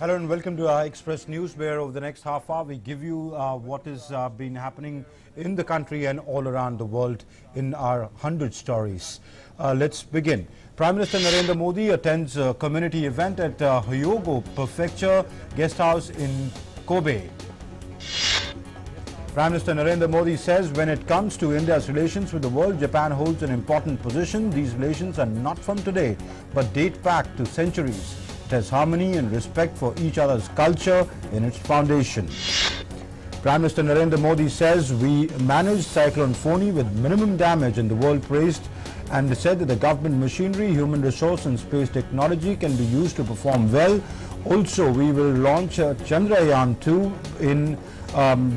Hello and welcome to our Express News, where over the next half hour we give you what has been happening in the country and all around the world in our 100 stories. Let's begin. Prime Minister Narendra Modi attends a community event at Hyogo Prefecture Guest House in Kobe. Prime Minister Narendra Modi says when it comes to India's relations with the world, Japan holds an important position. These relations are not from today but date back to centuries. It has harmony and respect for each other's culture in its foundation. Prime Minister Narendra Modi says we managed Cyclone Foni with minimum damage, and the world praised and said that the government machinery, human resource and space technology can be used to perform well. Also, we will launch Chandrayaan-2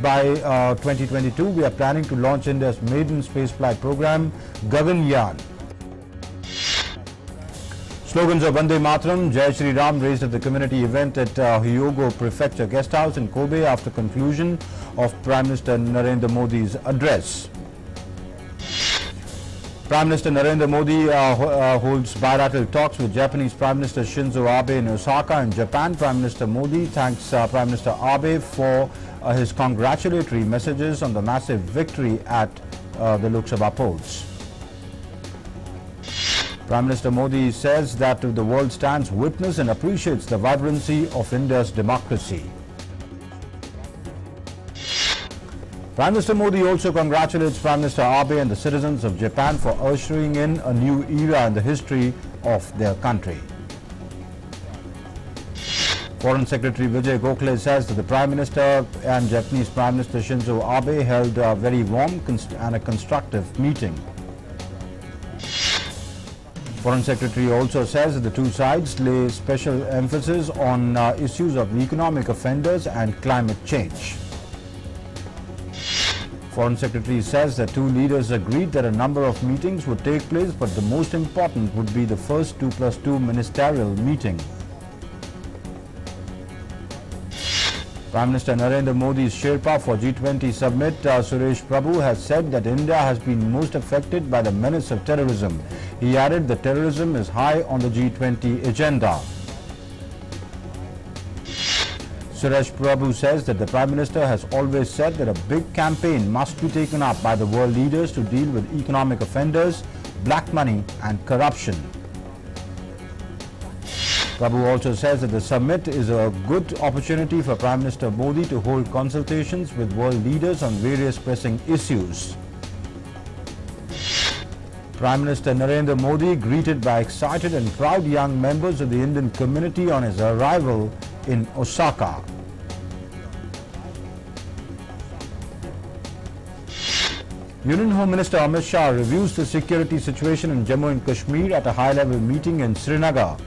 by 2022. We are planning to launch India's maiden spaceflight program, Gaganyaan. Slogans of Vande Mataram, Jai Shri Ram raised at the community event at Hyogo Prefecture Guest House in Kobe after conclusion of Prime Minister Narendra Modi's address. Prime Minister Narendra Modi holds bilateral talks with Japanese Prime Minister Shinzo Abe in Osaka. In Japan, Prime Minister Modi thanks Prime Minister Abe for his congratulatory messages on the massive victory at the Lok Sabha polls. Prime Minister Modi says that the world stands witness and appreciates the vibrancy of India's democracy. Prime Minister Modi also congratulates Prime Minister Abe and the citizens of Japan for ushering in a new era in the history of their country. Foreign Secretary Vijay Gokhale says that the Prime Minister and Japanese Prime Minister Shinzo Abe held a very warm and a constructive meeting. Foreign Secretary also says that the two sides lay special emphasis on issues of economic offenders and climate change. Foreign Secretary says that two leaders agreed that a number of meetings would take place, but the most important would be the first 2+2 ministerial meeting. Prime Minister Narendra Modi's Sherpa for G20 summit, Suresh Prabhu, has said that India has been most affected by the menace of terrorism. He added that terrorism is high on the G20 agenda. Suresh Prabhu says that the Prime Minister has always said that a big campaign must be taken up by the world leaders to deal with economic offenders, black money and corruption. Prabhu also says that the summit is a good opportunity for Prime Minister Modi to hold consultations with world leaders on various pressing issues. Prime Minister Narendra Modi greeted by excited and proud young members of the Indian community on his arrival in Osaka. Union Home Minister Amit Shah reviews the security situation in Jammu and Kashmir at a high-level meeting in Srinagar.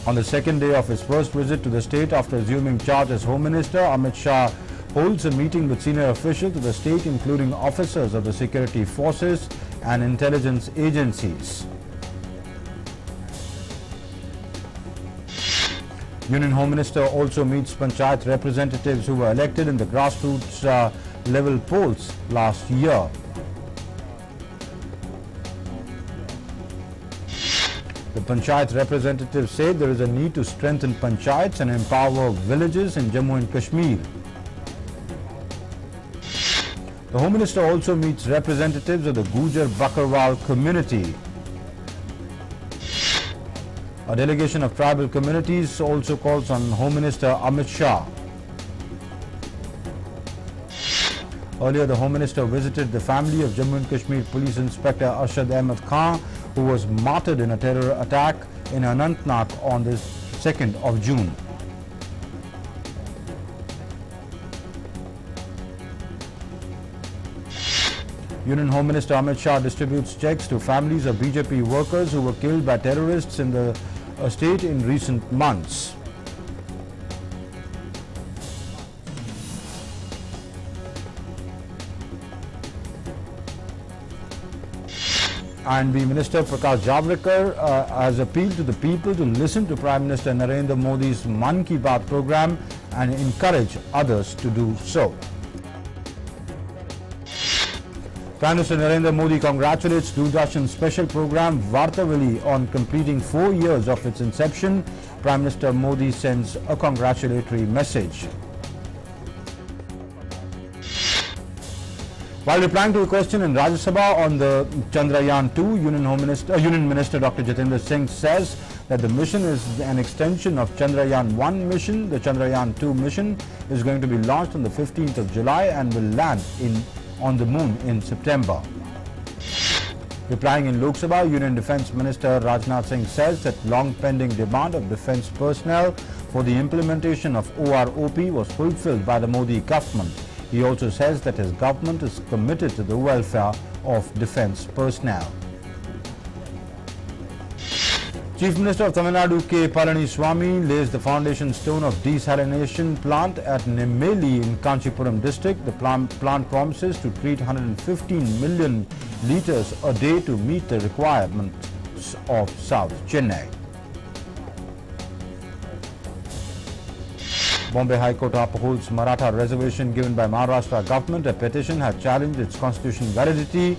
On the second day of his first visit to the state after assuming charge as Home Minister, Amit Shah holds a meeting with senior officials of the state, including officers of the security forces and intelligence agencies. Union Home Minister also meets Panchayat representatives who were elected in the grassroots level polls last year. The Panchayat representatives say there is a need to strengthen Panchayats and empower villages in Jammu and Kashmir. The Home Minister also meets representatives of the Gujar Bakarwal community. A delegation of tribal communities also calls on Home Minister Amit Shah. Earlier, the Home Minister visited the family of Jammu and Kashmir Police Inspector Arshad Ahmed Khan, who was martyred in a terror attack in Anantnag on the 2nd of June. Union Home Minister Amit Shah distributes checks to families of BJP workers who were killed by terrorists in the state in recent months. And the Minister Prakash Javadekar has appealed to the people to listen to Prime Minister Narendra Modi's Mann Ki Baat program and encourage others to do so. Prime Minister Narendra Modi congratulates Doordarshan's special program Vartavali on completing 4 years of its inception. Prime Minister Modi sends a congratulatory message. While replying to a question in Rajya Sabha on the Chandrayaan-2, Union Minister Dr. Jitendra Singh says that the mission is an extension of Chandrayaan-1 mission. The Chandrayaan-2 mission is going to be launched on the 15th of July and will land on the moon in September. Replying in Lok Sabha, Union Defence Minister Rajnath Singh says that long-pending demand of defence personnel for the implementation of ORUPEE was fulfilled by the Modi government. He also says that his government is committed to the welfare of defence personnel. Chief Minister of Tamil Nadu K. Palaniswamy lays the foundation stone of desalination plant at Nemmeli in Kanchipuram district. The plant promises to treat 115 million litres a day to meet the requirements of South Chennai. Bombay High Court upholds Maratha reservation given by Maharashtra government. A petition has challenged its constitutional validity.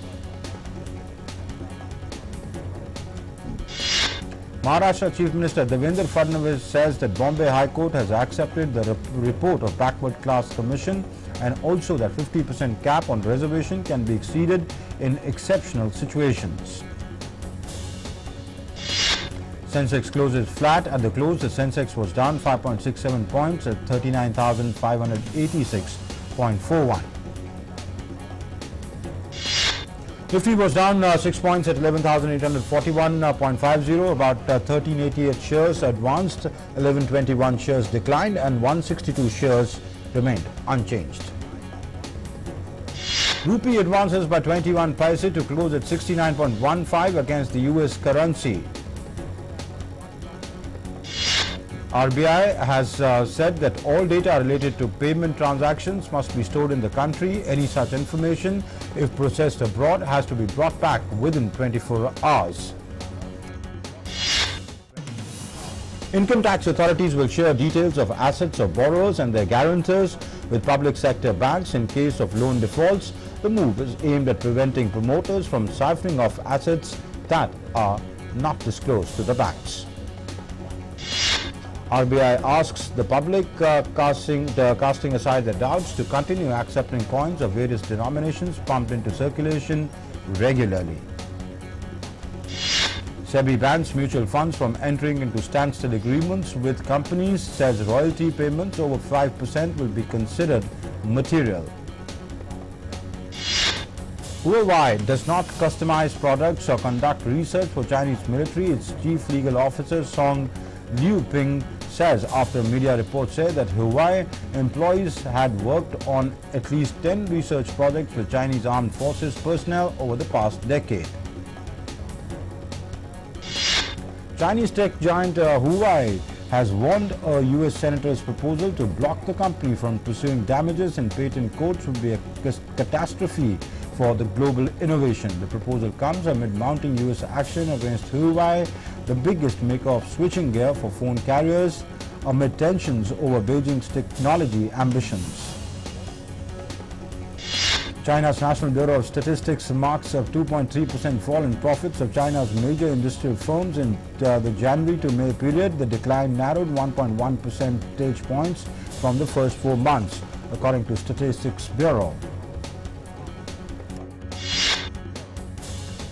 Maharashtra Chief Minister Devendra Fadnavis says that Bombay High Court has accepted the report of Backward Class Commission and also that 50% cap on reservation can be exceeded in exceptional situations. SENSEX closes flat. At the close, the SENSEX was down 5.67 points at 39,586.41. NIFTY was down 6 points at 11,841.50. About 1388 shares advanced, 1121 shares declined, and 162 shares remained unchanged. RUPEE advances by 21 paise to close at 69.15 against the US currency. RBI has said that all data related to payment transactions must be stored in the country. Any such information, if processed abroad, has to be brought back within 24 hours. Income tax authorities will share details of assets of borrowers and their guarantors with public sector banks in case of loan defaults. The move is aimed at preventing promoters from siphoning off assets that are not disclosed to the banks. RBI asks the public casting aside their doubts to continue accepting coins of various denominations pumped into circulation regularly. SEBI bans mutual funds from entering into standstill agreements with companies, says royalty payments over 5% will be considered material. Huawei does not customize products or conduct research for Chinese military. Its chief legal officer Song Liuping says after media reports say that Huawei employees had worked on at least 10 research projects with Chinese armed forces personnel over the past decade. Chinese tech giant Huawei has warned a US senator's proposal to block the company from pursuing damages in patent courts would be a catastrophe for the global innovation. The proposal comes amid mounting US action against Huawei, the biggest maker of switching gear for phone carriers, amid tensions over Beijing's technology ambitions. China's National Bureau of Statistics marks a 2.3% fall in profits of China's major industrial firms in the January to May period. The decline narrowed 1.1 percentage points from the first 4 months, according to Statistics Bureau.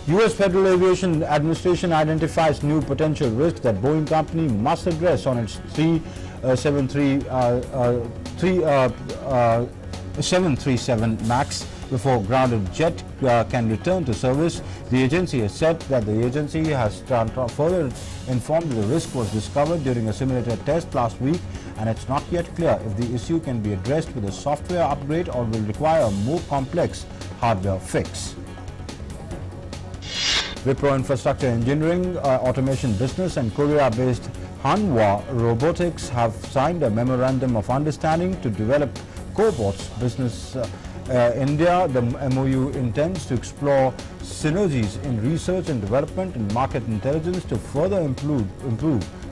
US Federal Aviation Administration identifies new potential risks that Boeing company must address on its 737 MAX before grounded jet can return to service. The agency has said that the agency has further informed that the risk was discovered during a simulator test last week, and it's not yet clear if the issue can be addressed with a software upgrade or will require a more complex hardware fix. Wipro Infrastructure Engineering, Automation Business and Korea-based Hanwha Robotics have signed a memorandum of understanding to develop cobots business India. The MOU intends to explore synergies in research and development and market intelligence to further improve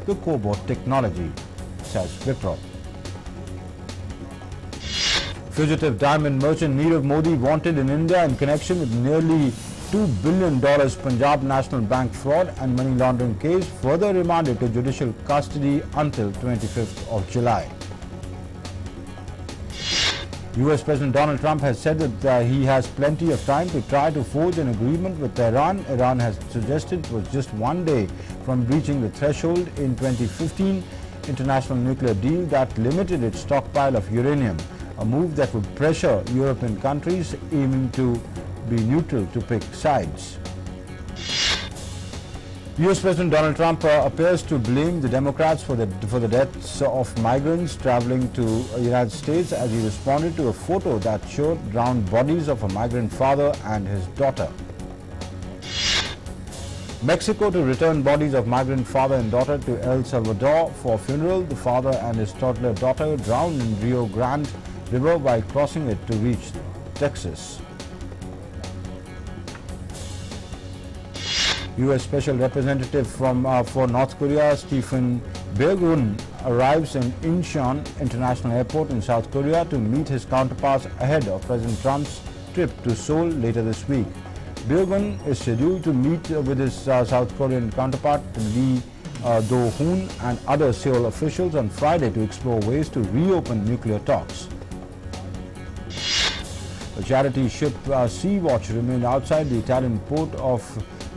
the cobot technology, says Wipro. Fugitive diamond merchant Nirav Modi wanted in India in connection with nearly $2 billion Punjab National Bank fraud and money laundering case, further remanded to judicial custody until 25th of July. US President Donald Trump has said that he has plenty of time to try to forge an agreement with Iran. Iran has suggested it was just one day from breaching the threshold in 2015 international nuclear deal that limited its stockpile of uranium, a move that would pressure European countries aiming to be neutral to pick sides. US President Donald Trump appears to blame the Democrats for the deaths of migrants traveling to the United States as he responded to a photo that showed drowned bodies of a migrant father and his daughter. Mexico to return bodies of migrant father and daughter to El Salvador for funeral. The father and his toddler daughter drowned in Rio Grande River while crossing it to reach Texas. U.S. Special Representative for North Korea Stephen Biegun arrives in Incheon International Airport in South Korea to meet his counterparts ahead of President Trump's trip to Seoul later this week. Biegun is scheduled to meet with his South Korean counterpart Lee Do-hoon and other Seoul officials on Friday to explore ways to reopen nuclear talks. The charity ship Sea-Watch remained outside the Italian port of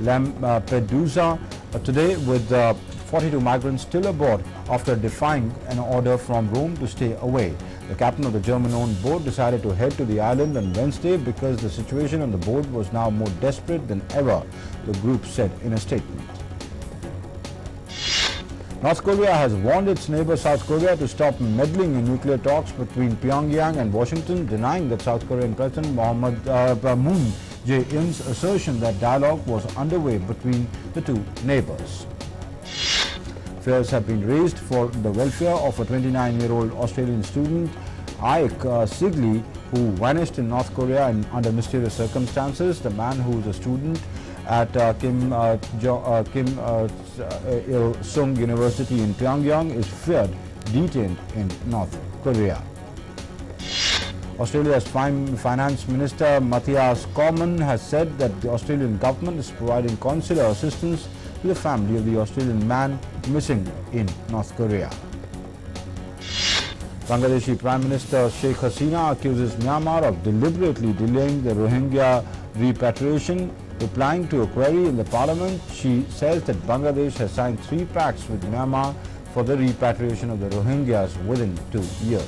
Lampedusa today with 42 migrants still aboard after defying an order from Rome to stay away. The captain of the German-owned boat decided to head to the island on Wednesday because the situation on the boat was now more desperate than ever, the group said in a statement. North Korea has warned its neighbor South Korea to stop meddling in nuclear talks between Pyongyang and Washington, denying that South Korean President Moon Jae-in's assertion that dialogue was underway between the two neighbors. Fears have been raised for the welfare of a 29-year-old Australian student, Ike Sigley, who vanished in North Korea under mysterious circumstances. The man, who is a student at Kim Il-sung University in Pyongyang, is feared detained in North Korea. Australia's Finance Minister Matthias Cormann has said that the Australian government is providing consular assistance to the family of the Australian man missing in North Korea. Bangladeshi Prime Minister Sheikh Hasina accuses Myanmar of deliberately delaying the Rohingya repatriation. Replying to a query in the parliament, she says that Bangladesh has signed 3 pacts with Myanmar for the repatriation of the Rohingyas within 2 years.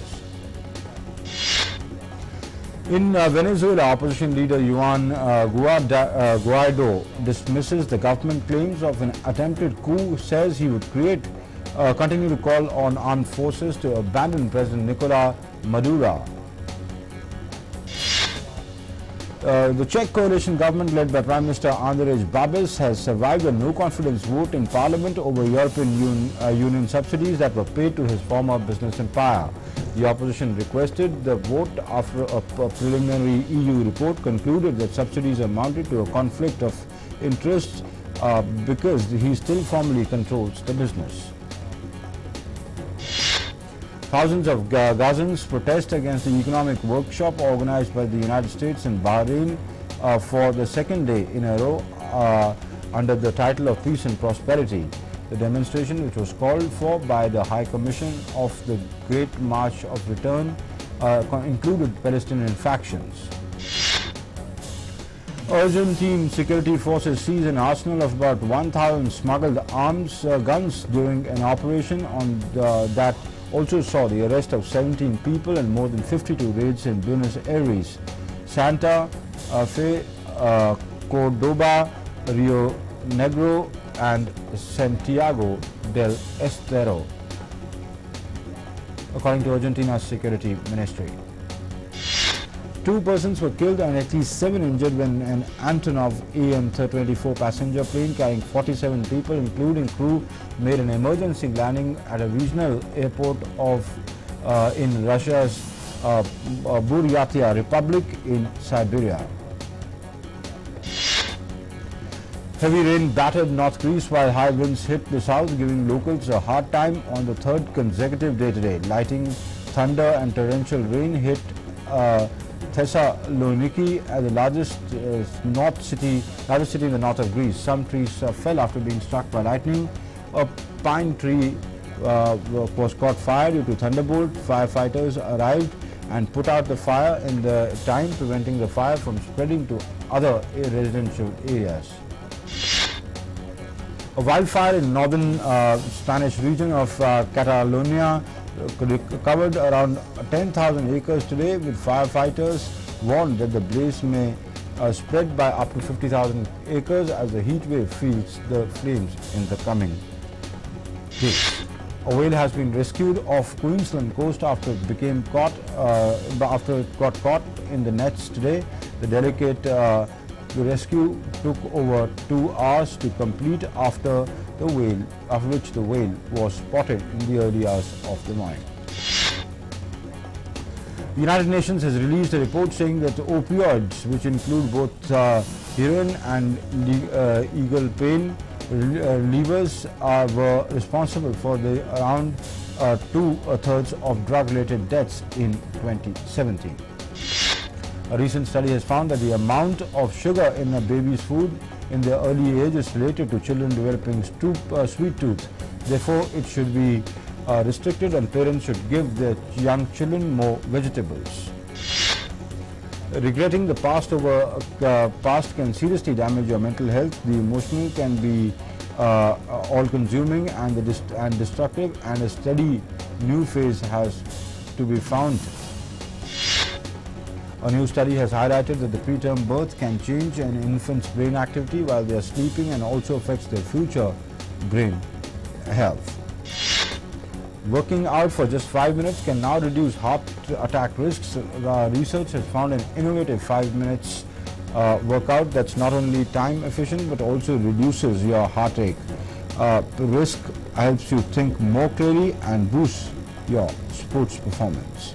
In Venezuela, opposition leader Juan Guaido dismisses the government claims of an attempted coup, says he would continue to call on armed forces to abandon President Nicolas Maduro. The Czech coalition government led by Prime Minister Andrej Babis has survived a no-confidence vote in Parliament over European Union subsidies that were paid to his former business empire. The opposition requested the vote after a preliminary EU report concluded that subsidies amounted to a conflict of interests because he still formally controls the business. Thousands of Gazans protest against the economic workshop organized by the United States and Bahrain for the second day in a row under the title of Peace and Prosperity. The demonstration, which was called for by the High Commission of the Great March of Return, included Palestinian factions. Argentine security forces seized an arsenal of about 1,000 smuggled guns during an operation that also saw the arrest of 17 people and more than 52 raids in Buenos Aires, Santa Fe, Cordoba, Rio Negro and Santiago del Estero, according to Argentina's security ministry. 2 persons were killed and at least 7 injured when an Antonov AN-24 passenger plane carrying 47 people, including crew, made an emergency landing at a regional airport in Russia's Buryatia Republic in Siberia. Heavy rain battered North Greece while high winds hit the south, giving locals a hard time on the 3rd consecutive day today. Lightning, thunder and torrential rain hit Thessaloniki, the largest city in the north of Greece. Some trees fell after being struck by lightning. A pine tree was caught fire due to thunderbolt. Firefighters arrived and put out the fire in the time, preventing the fire from spreading to other residential areas. A wildfire in northern Spanish region of Catalonia covered around 10,000 acres today, with firefighters warned that the blaze may spread by up to 50,000 acres as the heat wave feeds the flames in the coming days. A whale has been rescued off Queensland coast after it got caught in the nets today. The rescue took over 2 hours to complete, after which the whale was spotted in the early hours of the morning. The United Nations has released a report saying that opioids, which include both heroin and legal pain relievers, were responsible for around 2/3 of drug-related deaths in 2017. A recent study has found that the amount of sugar in a baby's food in their early age is related to children developing sweet tooth. Therefore, it should be restricted, and parents should give their young children more vegetables. Regretting the past can seriously damage your mental health. The emotional can be all-consuming and destructive, and a steady new phase has to be found. A new study has highlighted that the preterm birth can change an infant's brain activity while they are sleeping, and also affects their future brain health. Working out for just 5 minutes can now reduce heart attack risks. Research has found an innovative 5 minutes workout that's not only time efficient but also reduces your heartache risk, helps you think more clearly, and boosts your sports performance.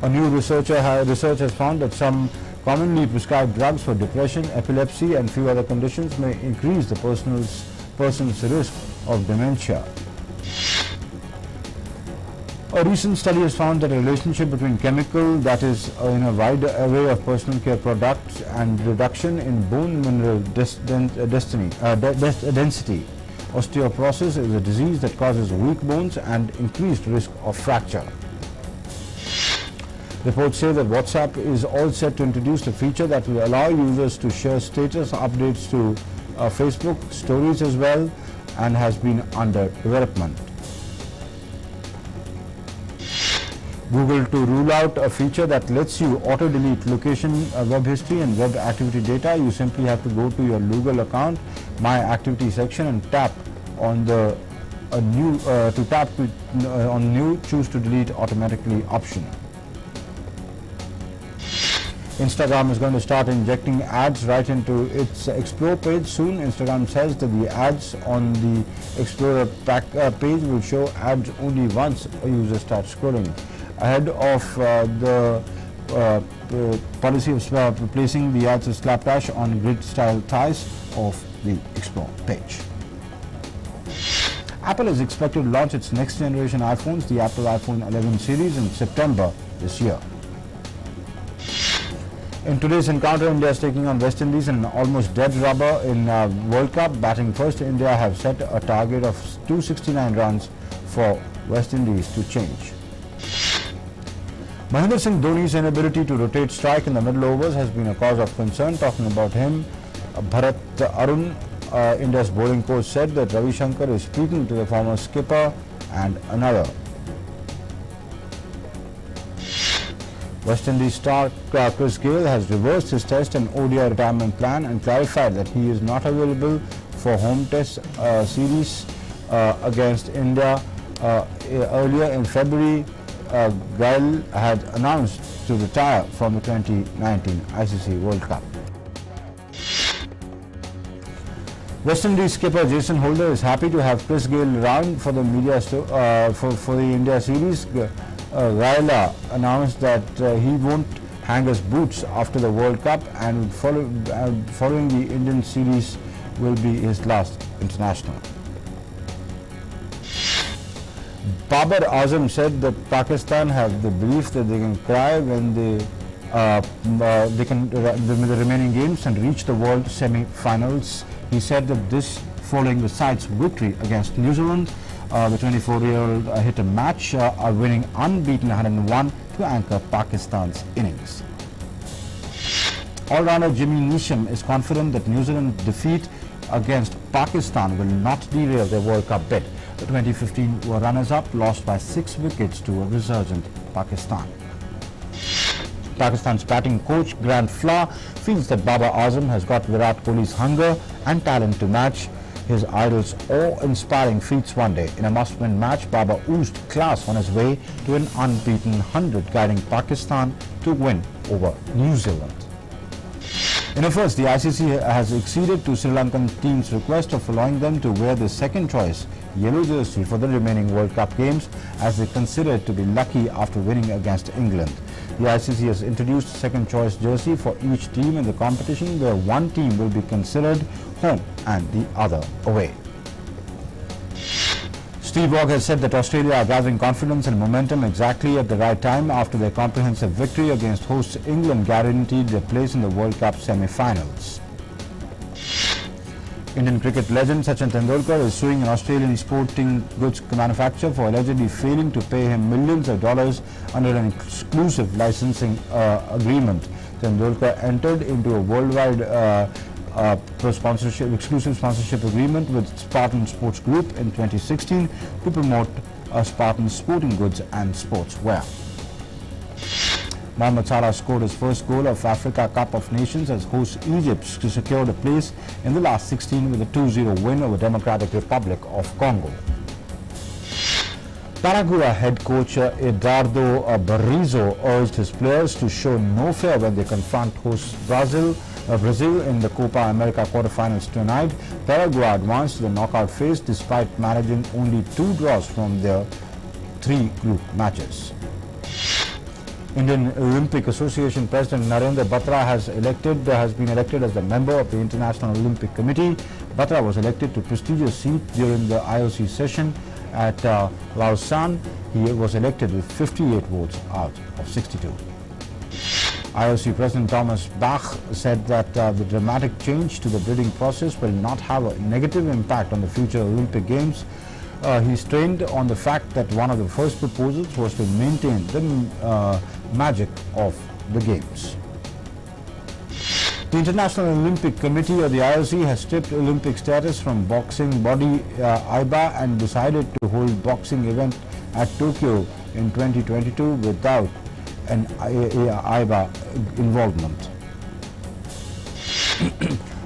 A new research has found that some commonly prescribed drugs for depression, epilepsy, and few other conditions may increase the person's risk of dementia. A recent study has found that a relationship between chemical, that is in a wide array of personal care products, and reduction in bone mineral density. Osteoporosis is a disease that causes weak bones and increased risk of fracture. Reports say that WhatsApp is all set to introduce a feature that will allow users to share status updates to Facebook stories as well, and has been under development. Google to rule out a feature that lets you auto-delete location, web history, and web activity data. You simply have to go to your Google account, My Activity section, and tap on the new Choose to Delete Automatically option. Instagram is going to start injecting ads right into its Explore page soon. Instagram says that the ads on the Explorer page will show ads only once a user starts scrolling, ahead of the policy of replacing the ads with slapdash on grid-style ties of the Explore page. Apple is expected to launch its next generation iPhones, the Apple iPhone 11 series, in September this year. In today's encounter, India is taking on West Indies in an almost dead rubber in World Cup. Batting first, India have set a target of 269 runs for West Indies to change. Mahendra Singh Dhoni's inability to rotate strike in the middle overs has been a cause of concern. Talking about him, Bharat Arun, India's bowling coach, said that Ravi Shankar is speaking to the former skipper and another. West Indies star Chris Gayle has reversed his Test and ODI retirement plan and clarified that he is not available for home Test series against India. Earlier in February, Gayle had announced to retire from the 2019 ICC World Cup. West Indies skipper Jason Holder is happy to have Chris Gayle around for the for the India series. Gayle announced that he won't hang his boots after the World Cup, and following the Indian series will be his last international. Babar Azam said that Pakistan have the belief that they can cry when they can win the remaining games and reach the world semi-finals. He said that this following the side's victory against New Zealand. The 24-year-old hit a match, winning unbeaten 101 to anchor Pakistan's innings. All-rounder Jimmy Neesham is confident that New Zealand's defeat against Pakistan will not derail their World Cup bid. The 2015 runners-up lost by 6 wickets to a resurgent Pakistan. Pakistan's batting coach Grant Flower feels that Babar Azam has got Virat Kohli's hunger and talent to match his idol's awe-inspiring feats one day. In a must-win match, Babar oozed class on his way to an unbeaten 100, guiding Pakistan to win over New Zealand. In a first, the ICC has acceded to Sri Lankan team's request of allowing them to wear the second-choice yellow jersey for the remaining World Cup games, as they consider it to be lucky after winning against England. The ICC has introduced second-choice jersey for each team in the competition, where one team will be considered home and the other away. Steve Waugh has said that Australia are gathering confidence and momentum exactly at the right time after their comprehensive victory against hosts England guaranteed their place in the World Cup semi-finals. Indian cricket legend Sachin Tendulkar is suing an Australian sporting goods manufacturer for allegedly failing to pay him millions of dollars under an exclusive licensing agreement. Tendulkar entered into a worldwide exclusive sponsorship agreement with Spartan Sports Group in 2016 to promote Spartan sporting goods and sportswear. Mohamed Salah scored his first goal of Africa Cup of Nations as hosts Egypt to secure the place in the last 16 with a 2-0 win over Democratic Republic of Congo. Paraguay head coach Eduardo Barrizo urged his players to show no fear when they confront host Brazil in the Copa America quarterfinals tonight. Paraguay advanced to the knockout phase despite managing only 2 draws from their 3 group matches. Indian Olympic Association President Narendra Batra has been elected as the member of the International Olympic Committee. Batra was elected to a prestigious seat during the IOC session at Lausanne. He was elected with 58 votes out of 62. IOC President Thomas Bach said that the dramatic change to the bidding process will not have a negative impact on the future Olympic Games. He strained on the fact that one of the first proposals was to maintain the magic of the Games. The International Olympic Committee, or the IOC, has stripped Olympic status from boxing body IBA and decided to hold boxing event at Tokyo in 2022 without an IBA involvement.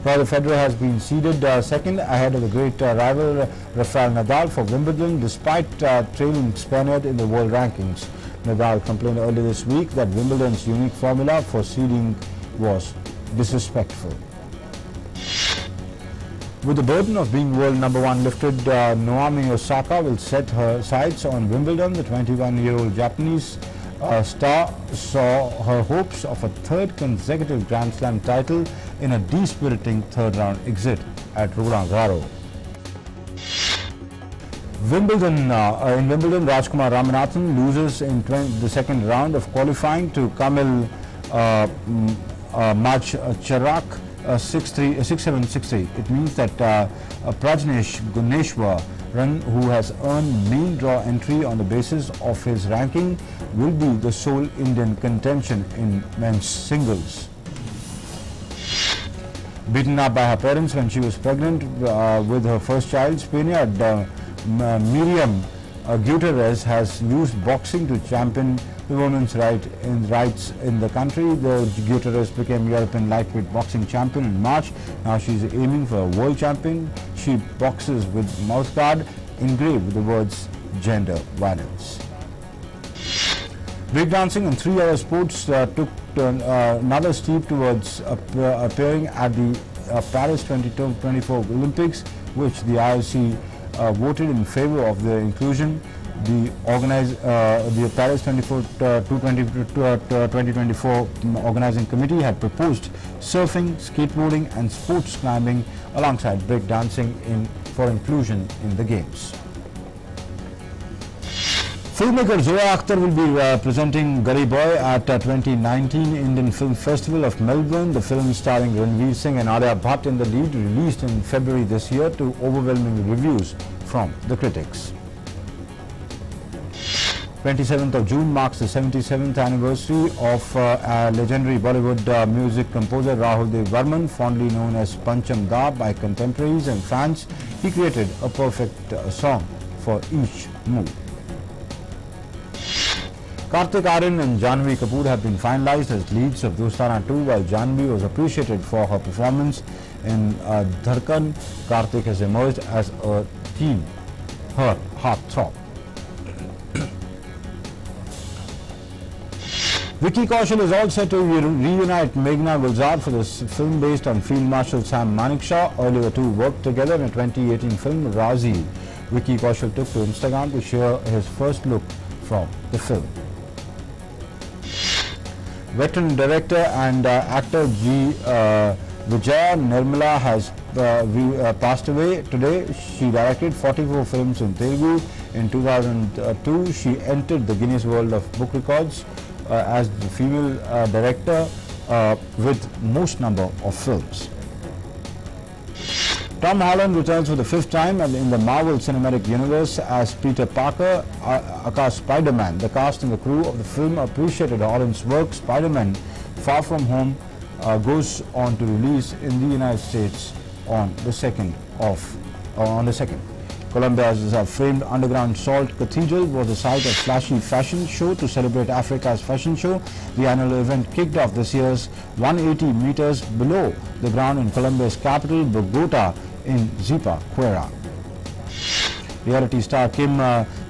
Roger Federer has been seeded second ahead of the great rival Rafael Nadal for Wimbledon despite trailing Spaniard in the world rankings. Nadal complained earlier this week that Wimbledon's unique formula for seeding was disrespectful. With the burden of being world number 1 lifted, Naomi Osaka will set her sights on Wimbledon. The 21-year-old Japanese star saw her hopes of a 3rd consecutive Grand Slam title in a dispiriting 3rd round exit at Roland Garros. In Wimbledon, Rajkumar Ramanathan loses in the 2nd round of qualifying to Kamil Majcharak 6-7, 6-3. It means that Prajnesh Guneshwaran, who has earned main draw entry on the basis of his ranking, will be the sole Indian contention in men's singles. Beaten up by her parents when she was pregnant with her first child, Spaniard Miriam Gutierrez has used boxing to champion the women's rights in the country. The Gutierrez became European lightweight boxing champion in March. Now she's aiming for a world champion. She boxes with mouthguard engraved with the words gender violence. Breakdancing and 3 other sports took another step towards appearing at the Paris 2024 Olympics, which the IOC voted in favor of their inclusion. The Paris 2024 organizing committee had proposed surfing, skateboarding and sports climbing alongside breakdancing for inclusion in the games. Filmmaker Zoya Akhtar will be presenting Gully Boy at 2019 Indian Film Festival of Melbourne. The film, starring Ranveer Singh and Alia Bhatt in the lead, released in February this year to overwhelming reviews from the critics. 27th of June marks the 77th anniversary of legendary Bollywood music composer Rahul Dev Varman, fondly known as Pancham Da by contemporaries and fans. He created a perfect song for each mood. Kartik Aaryan and Janhvi Kapoor have been finalized as leads of Dostana 2, while Janhvi was appreciated for her performance in Dharkan. Kartik has emerged as a teen heartthrob. Vicky Kaushal is all set to reunite Meghna Gulzar for this film based on Field Marshal Sam Manekshaw. Earlier, two worked together in a 2018 film, Razi. Vicky Kaushal took to Instagram to share his first look from the film. Veteran director and actor G. Vijaya Nirmala has passed away today. She directed 44 films in Telugu. In 2002, she entered the Guinness World of Book Records as the female director with most number of films. Tom Holland returns for the fifth time in the Marvel Cinematic Universe as Peter Parker, aka Spider-Man. The cast and the crew of the film appreciated Holland's work. Spider-Man Far From Home goes on to release in the United States on the 2nd. Colombia's famed underground salt cathedral was the site of a flashy fashion show to celebrate Africa's fashion show. The annual event kicked off this year's 180 meters below the ground in Colombia's capital, Bogota, in Zipa, Quera. Reality star Kim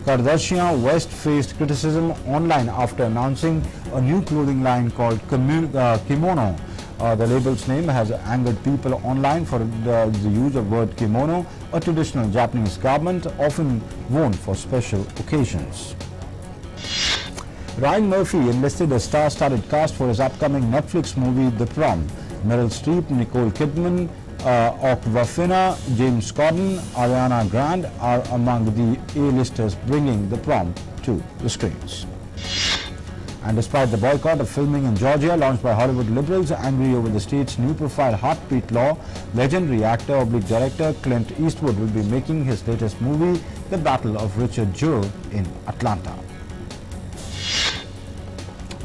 Kardashian West faced criticism online after announcing a new clothing line called Kimono. The label's name has angered people online for the use of word kimono, a traditional Japanese garment often worn for special occasions. Ryan Murphy enlisted a star-studded cast for his upcoming Netflix movie The Prom. Meryl Streep, Nicole Kidman, Awkwafina, James Corden, Ariana Grande are among the A-listers bringing The Prom to the screens. And despite the boycott of filming in Georgia launched by Hollywood liberals angry over the state's new profile heartbeat law, legendary actor / director Clint Eastwood will be making his latest movie, The Battle of Richard Jewell, in Atlanta.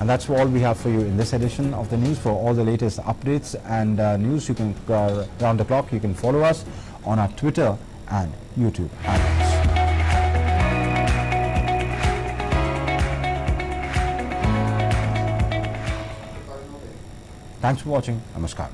And that's all we have for you in this edition of the news. For all the latest updates and news, you can round the clock. You can follow us on our Twitter and YouTube handles. Thanks for watching. Namaskar.